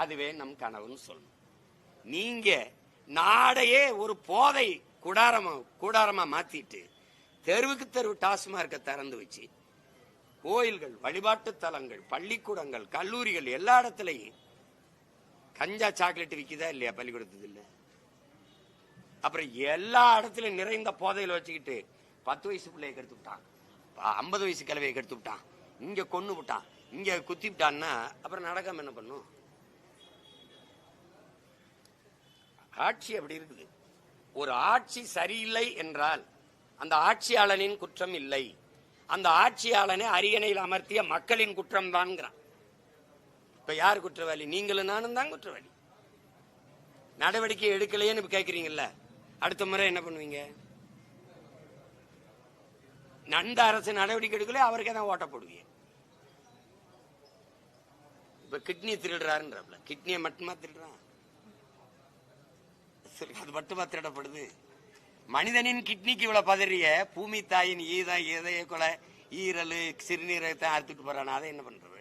அதுவே நம் கனவுன்னு சொல்லணும். நீங்க நாடையே ஒரு போதை கூடாரமா மாத்திட்டு தெருவுக்கு தெருவு டாஸ்மார்க்க திறந்து வச்சு கோயில்கள், வழிபாட்டு தலங்கள், பள்ளிக்கூடங்கள், கல்லூரிகள் எல்லா இடத்துலையும் கஞ்சா சாக்லேட் விக்குதா இல்லையா? பள்ளிக்கூடத்துல இல்ல. அப்புறம் எல்லா இடத்துலயும் நிறைந்த போதையில் வச்சுக்கிட்டு 10 வயசு பிள்ளையை கெடுத்து விட்டான், 50 வயசு கிழவையை கெடுத்து விட்டான், இங்க கொன்னு விட்டான், இங்க குத்தி விட்டான்னா அப்புறம் நடக்காம என்ன பண்ணும்? ஆட்சி அப்படி இருக்குது. ஒரு ஆட்சி சரியில்லை என்றால் அந்த ஆட்சியாளனின் குற்றம் இல்லை, அந்த ஆட்சியாளனை அரியணையில் அமர்த்திய மக்களின் குற்றம் தான். இப்ப யார் குற்றவாளி? நீங்களும் நானும் தான் குற்றவாளி. நடவடிக்கை எடுக்கலையேன்னு கேட்கறீங்கல்ல, அடுத்த முறை என்ன பண்ணுவீங்க? நந்த அரசு நடவடிக்கை எடுக்கல, அவருக்கே தான் ஓட்ட போடுவீங்க. இப்ப கிட்னி திருடுறாருன்றப்பல கிட்னியை மட்டுமா திருடுறான்? அது மட்டுமா திருடப்படுது? மனிதனின் கிட்னிக்கு இவ்வளவு பதறிய பூமி தாயின் இதய கொலை, ஈரல், சிறுநீரகத்தை அறுத்துட்டு போறான். அதை என்ன பண்றது?